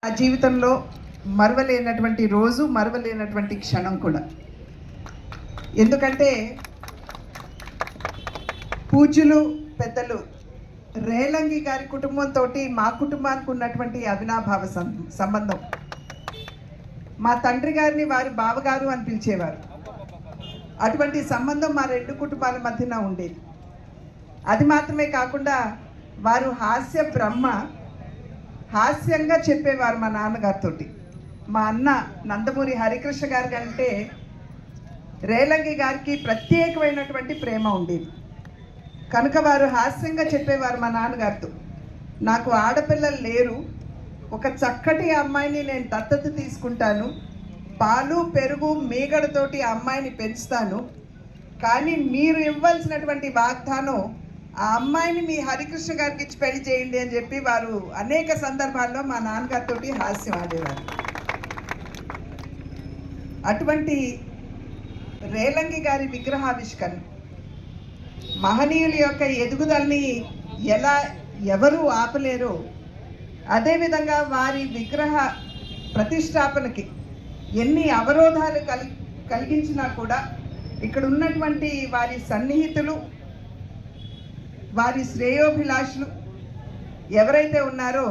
నా జీవితంలో మరవలేనటువంటి రోజు, మరవలేనటువంటి క్షణం కూడా. ఎందుకంటే పూజ్యులు పెద్దలు రేలంగి గారి కుటుంబంతో మా కుటుంబానికి ఉన్నటువంటి అవినాభావ సంబంధం. మా తండ్రి గారిని వారి బావగారు అని పిలిచేవారు. అటువంటి సంబంధం మా రెండు కుటుంబాల మధ్యన ఉండేది. అది మాత్రమే కాకుండా వారు హాస్య బ్రహ్మ, హాస్యంగా చెప్పేవారు మా నాన్నగారితో. మా అన్న నందమూరి హరికృష్ణ గారి కంటే రేలంగి గారికి ప్రత్యేకమైనటువంటి ప్రేమ ఉండేది. కనుక వారు హాస్యంగా చెప్పేవారు మా నాన్నగారితో, నాకు ఆడపిల్లలు లేరు, ఒక చక్కటి అమ్మాయిని నేను దత్తత తీసుకుంటాను, పాలు పెరుగు మీగడతోటి ఆ అమ్మాయిని పెంచుతాను, కానీ మీరు ఇవ్వాల్సినటువంటి వాగ్దానం ఆ అమ్మాయిని మీ హరికృష్ణ గారికి ఇచ్చి పెళ్లి చేయండి అని చెప్పి వారు అనేక సందర్భాల్లో మా నాన్నగారితో హాస్యం ఆడేవారు. అటువంటి రేలంగి గారి విగ్రహావిష్కరణ మహనీయుల యొక్క ఎదుగుదలని ఎవరు ఆపలేరో, అదేవిధంగా వారి విగ్రహ ప్రతిష్టాపనకి ఎన్ని అవరోధాలు కలిగించినా కూడా ఇక్కడ ఉన్నటువంటి వారి సన్నిహితులు, వారి శ్రేయోభిలాషులు ఎవరైతే ఉన్నారో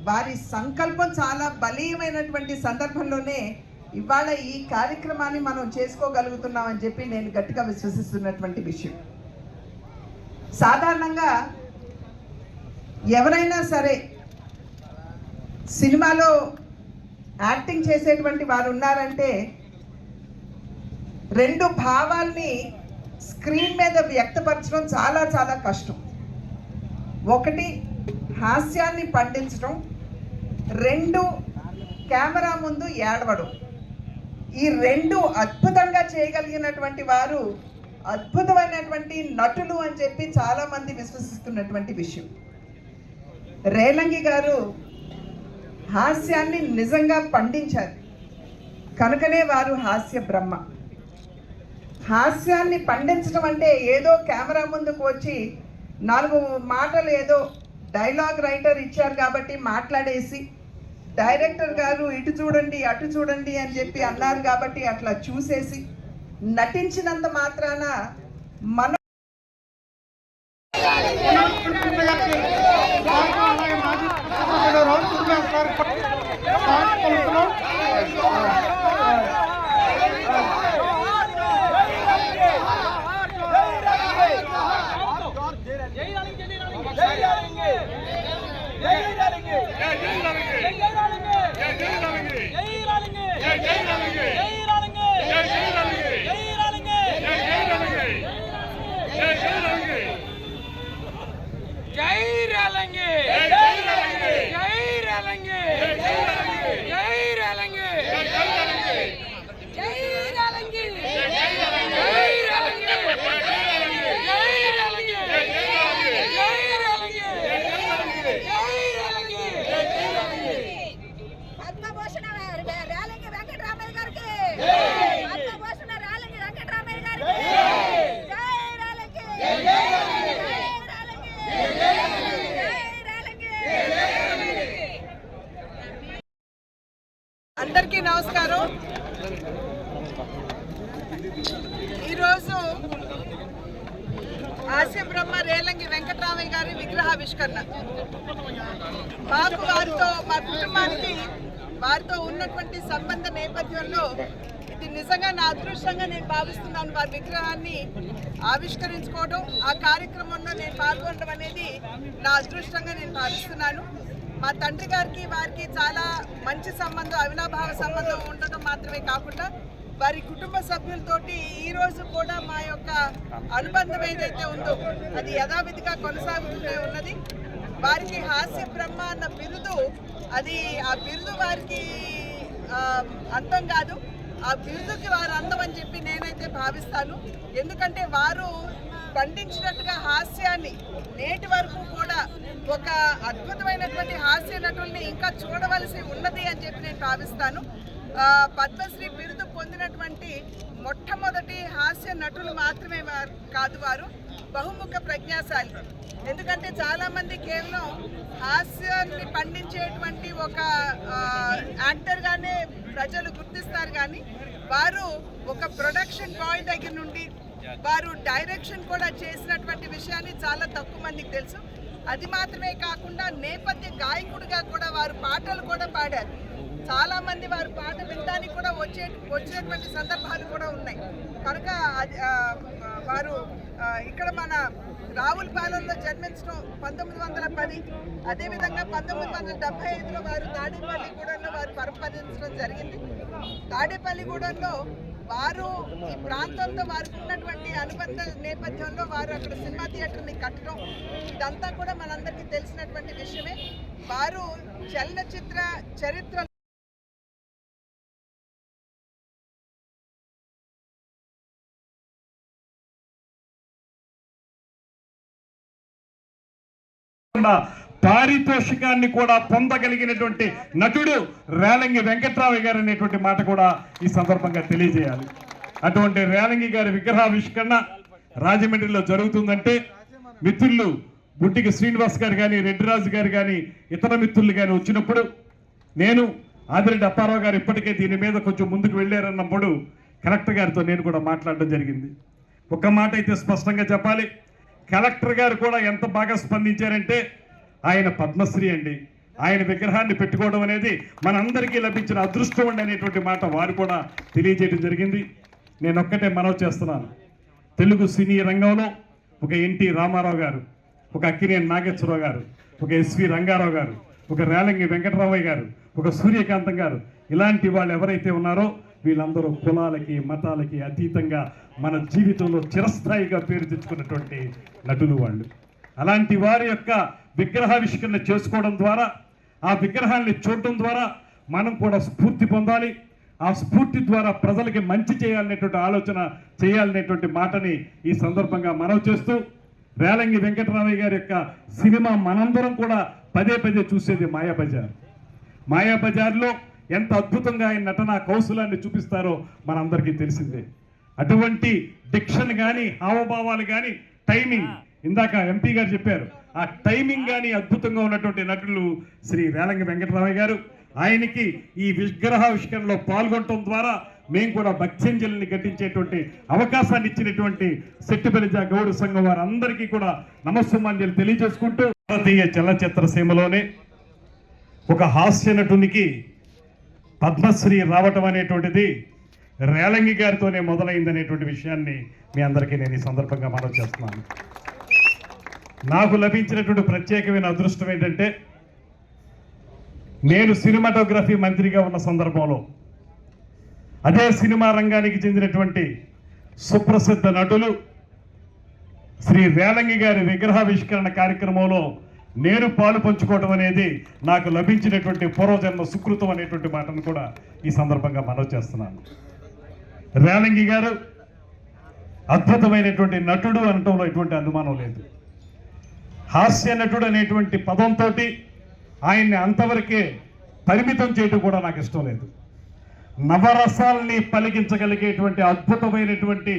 వారి సంకల్పం చాలా బలీయమైనటువంటి సందర్భంలోనే ఇవాళ ఈ కార్యక్రమాన్ని మనం చేసుకోగలుగుతున్నామని చెప్పి నేను గట్టిగా విశ్వసిస్తున్నటువంటి విషయం. సాధారణంగా ఎవరైనా సరే సినిమాలో యాక్టింగ్ చేసేటువంటి వారు ఉన్నారంటే రెండు భావాల్ని స్క్రీన్ మీద వ్యక్తపరచడం చాలా చాలా కష్టం. ఒకటి హాస్యాన్ని పండించడం, రెండు కెమెరా ముందు ఏడవడం. ఈ రెండు అద్భుతంగా చేయగలిగినటువంటి వారు అద్భుతమైనటువంటి నటులు అని చెప్పి చాలామంది విశ్వసిస్తున్నటువంటి విషయం. రేలంగి గారు హాస్యాన్ని నిజంగా పండించారు కనుకనే వారు హాస్య బ్రహ్మ. హాస్యాన్ని పండించడం అంటే ఏదో కెమెరా ముందుకు వచ్చి నాలుగు మాటలు ఏదో డైలాగ్ రైటర్ ఇచ్చారు కాబట్టి మాట్లాడేసి, డైరెక్టర్ గారు ఇటు చూడండి అటు చూడండి అని చెప్పి అన్నారు కాబట్టి అట్లా చూసేసి నటించినంత మాత్రాన మన అందరికీ నమస్కారం. ఈరోజు హాస్య బ్రహ్మ రేలంగి వెంకటరామయ్య గారి విగ్రహావిష్కరణ. మాకు వారితో, మా కుటుంబానికి వారితో ఉన్నటువంటి సంబంధ నేపథ్యంలో ఇది నిజంగా నా అదృష్టంగా నేను భావిస్తున్నాను. వారి విగ్రహాన్ని ఆవిష్కరించుకోవడం, ఆ కార్యక్రమంలో నేను పాల్గొనడం అనేది నా అదృష్టంగా నేను భావిస్తున్నాను. మా తండ్రి గారికి వారికి చాలా మంచి సంబంధం, అవినాభావ సంబంధం ఉండటం మాత్రమే కాకుండా వారి కుటుంబ సభ్యులతోటి ఈరోజు కూడా మా యొక్క అనుబంధం ఏదైతే ఉందో అది యథావిధిగా కొనసాగుతూనే ఉన్నది. వారికి హాస్య బ్రహ్మ అన్న బిరుదు, అది ఆ బిరుదు వారికి అంతం కాదు, ఆ బిరుదుకి వారు అందం అని చెప్పి నేనైతే భావిస్తాను. ఎందుకంటే వారు పండించినట్టుగా హాస్యాన్ని నేటి వరకు కూడా ఒక అద్భుతమైనటువంటి హాస్య నటుల్ని ఇంకా చూడవలసి ఉన్నది అని చెప్పి నేను భావిస్తాను. పద్మశ్రీ బిరుదు పొందినటువంటి మొట్టమొదటి హాస్య నటులు మాత్రమే కాదు వారు, బహుముఖ ప్రజ్ఞాశాలి. ఎందుకంటే చాలామంది కేవలం హాస్యాన్ని పండించేటువంటి ఒక యాక్టర్గానే ప్రజలు గుర్తిస్తారు, కానీ వారు ఒక ప్రొడక్షన్ బాయ్ దగ్గర నుండి వారు డైరెక్షన్ కూడా చేసినటువంటి విషయాన్ని చాలా తక్కువ మందికి తెలుసు. అది మాత్రమే కాకుండా నేపథ్య గాయకుడిగా కూడా వారు పాటలు కూడా పాడారు. చాలామంది వారు పాట వినడానికి కూడా వచ్చినటువంటి సందర్భాలు కూడా ఉన్నాయి. కనుక వారు ఇక్కడ మన రావులపాలెంలో జన్మించడం 1910, అదేవిధంగా 1975లో వారు తాడేపల్లిగూడెంలో వారు పరిపాలించడం జరిగింది. తాడేపల్లిగూడెంలో వారు ఈ ప్రాంతంతో వారికి ఉన్నటువంటి అనుబంధ నేపథ్యంలో వారు అక్కడ సినిమా థియేటర్ని కట్టడం, ఇదంతా కూడా మనందరికీ తెలిసినటువంటి విషయమే. వారు చలనచిత్ర చరిత్ర పారితోషికాన్ని కూడా పొందగలిగినటువంటి నటుడు రేలంగి వెంకట్రామయ్య గారు అనేటువంటి మాట కూడా ఈ సందర్భంగా తెలియజేయాలి. అటువంటి రేలంగి గారి విగ్రహావిష్కరణ రాజమండ్రిలో జరుగుతుందంటే మిత్రులు బుట్టికి శ్రీనివాస్ గారు కానీ, రెడ్డిరాజు గారు కానీ, ఇతర మిత్రులు కానీ వచ్చినప్పుడు నేను ఆదిరెడ్డి అప్పారావు గారు ఇప్పటికే దీని మీద కొంచెం ముందుకు వెళ్ళారన్నప్పుడు కలెక్టర్ గారితో నేను కూడా మాట్లాడడం జరిగింది. ఒక మాట అయితే స్పష్టంగా చెప్పాలి, కలెక్టర్ గారు కూడా ఎంత బాగా స్పందించారంటే ఆయన పద్మశ్రీ అండి, ఆయన విగ్రహాన్ని పెట్టుకోవడం అనేది మనందరికీ లభించిన అదృష్టం అండి అనేటువంటి మాట వారు కూడా తెలియజేయడం జరిగింది. నేను ఒక్కటే మనవి చేస్తున్నాను, తెలుగు సినీ రంగంలో ఒక ఎన్టీ రామారావు గారు, ఒక అక్కినేని నాగేశ్వరరావు గారు, ఒక ఎస్వి రంగారావు గారు, ఒక రేలంగి వెంకటరామయ్య గారు, ఒక సూర్యకాంతం గారు, ఇలాంటి వాళ్ళు ఎవరైతే ఉన్నారో వీళ్ళందరూ కులాలకి మతాలకి అతీతంగా మన జీవితంలో చిరస్థాయిగా పేరు తెచ్చుకున్నటువంటి నటులు వాళ్ళు. అలాంటి వారి యొక్క విగ్రహావిష్కరణ చేసుకోవడం ద్వారా, ఆ విగ్రహాన్ని చూడటం ద్వారా మనం కూడా స్ఫూర్తి పొందాలి. ఆ స్ఫూర్తి ద్వారా ప్రజలకి మంచి చేయాలనేటువంటి ఆలోచన చేయాలనేటువంటి మాటని ఈ సందర్భంగా మనవి చేస్తూ, రేలంగి వెంకటరామయ్య గారి యొక్క సినిమా మనందరం కూడా పదే పదే చూసేది మాయాబజార్. మాయాబజార్లో ఎంత అద్భుతంగా ఆయన నటన కౌశలాన్ని చూపిస్తారో మనందరికీ తెలిసిందే. అటువంటి డిక్షన్ కానీ, హావభావాలు కానీ, టైమింగ్, ఇందాక ఎంపీ గారు చెప్పారు, ఆ టైమింగ్ కానీ అద్భుతంగా ఉన్నటువంటి నటులు శ్రీ రేలంగి వెంకటరామయ్య గారు. ఆయనకి ఈ విగ్రహావిష్కరణలో పాల్గొనడం ద్వారా మేము కూడా భక్త్యంజలిని ఘటించేటువంటి అవకాశాన్ని ఇచ్చినటువంటి శెట్టిబలిజ గౌడ సంఘం వారందరికీ కూడా నమస్సుమాంజలి తెలియజేసుకుంటూ, భారతీయ చలనచిత్ర సీమలోనే ఒక హాస్య నటునికి పద్మశ్రీ రావటం అనేటువంటిది రేలంగి గారితోనే మొదలైందనేటువంటి విషయాన్ని మీ అందరికీ నేను ఈ సందర్భంగా మనవి చేస్తున్నాను. నాకు లభించినటువంటి ప్రత్యేకమైన అదృష్టం ఏంటంటే, నేను సినిమాటోగ్రఫీ మంత్రిగా ఉన్న సందర్భంలో అదే సినిమా రంగానికి చెందినటువంటి సుప్రసిద్ధ నటులు శ్రీ రేలంగి గారి విగ్రహావిష్కరణ కార్యక్రమంలో నేను పాలు పంచుకోవడం అనేది నాకు లభించినటువంటి పూర్వజన్మ సుకృతం అనేటువంటి మాటను కూడా ఈ సందర్భంగా మనవి చేస్తున్నాను. రేలంగి గారు అద్భుతమైనటువంటి నటుడు అనటంలో ఎటువంటి అనుమానం లేదు. హాస్య నటుడు అనేటువంటి పదంతో ఆయన్ని అంతవరకే పరిమితం చేయడం కూడా నాకు ఇష్టం లేదు. నవరసాల్ని పలికించగలిగేటువంటి అద్భుతమైనటువంటి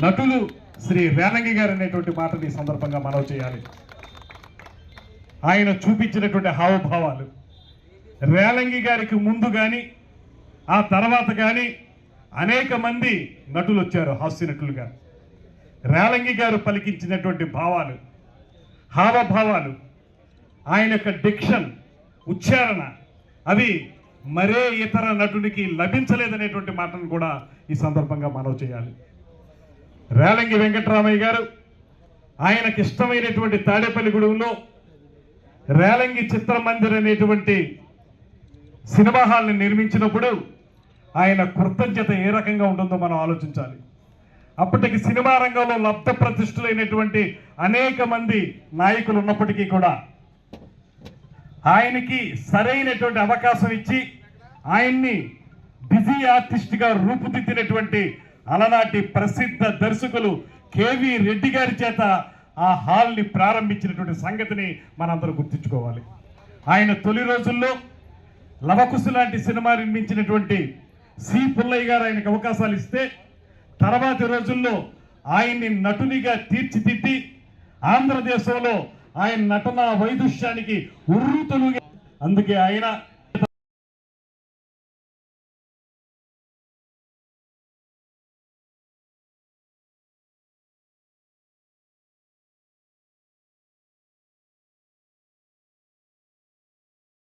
నటులు శ్రీ రేలంగి గారు అనేటువంటి మాటని ఈ సందర్భంగా మనవి చేయాలి. ఆయన చూపించినటువంటి హావభావాలు, రేలంగి గారికి ముందు కానీ ఆ తర్వాత కానీ అనేక మంది నటులు వచ్చారు హాస్య నటులుగా. రేలంగి గారు పలికించినటువంటి భావాలు, హావభావాలు, ఆయన యొక్క డిక్షన్, ఉచ్చారణ, అవి మరే ఇతర నటునికి లభించలేదనేటువంటి మాటను కూడా ఈ సందర్భంగా మనవి చేయాలి. రేలంగి వెంకటరామయ్య గారు ఆయనకి ఇష్టమైనటువంటి తాడేపల్లిగూడెంలో రేలంగి చిత్రమందిర్ అనేటువంటి సినిమా హాల్ని నిర్మించినప్పుడు ఆయన కృతజ్ఞత ఏ రకంగా ఉంటుందో మనం ఆలోచించాలి. అప్పటికి సినిమా రంగంలో లబ్ధ ప్రతిష్ఠులైనటువంటి అనేక మంది నాయకులు ఉన్నప్పటికీ కూడా ఆయనకి సరైనటువంటి అవకాశం ఇచ్చి ఆయన్ని బిజీ ఆర్టిస్ట్గా రూపుదిద్దినటువంటి అలనాటి ప్రసిద్ధ దర్శకులు కేవి రెడ్డి గారి చేత ఆ హాల్ని ప్రారంభించినటువంటి సంగతిని మనందరూ గుర్తుంచుకోవాలి. ఆయన తొలి రోజుల్లో లవకుశ లాంటి సినిమా నిర్మించినటువంటి సి పుల్లయ్య గారు ఆయనకు అవకాశాలు ఇస్తే, తర్వాతి రోజుల్లో ఆయన్ని నటునిగా తీర్చిదిద్ది ఆంధ్రదేశంలో ఆయన నటన వైదుష్యానికి ఉర్రూతలుగా అందుకే ఆయన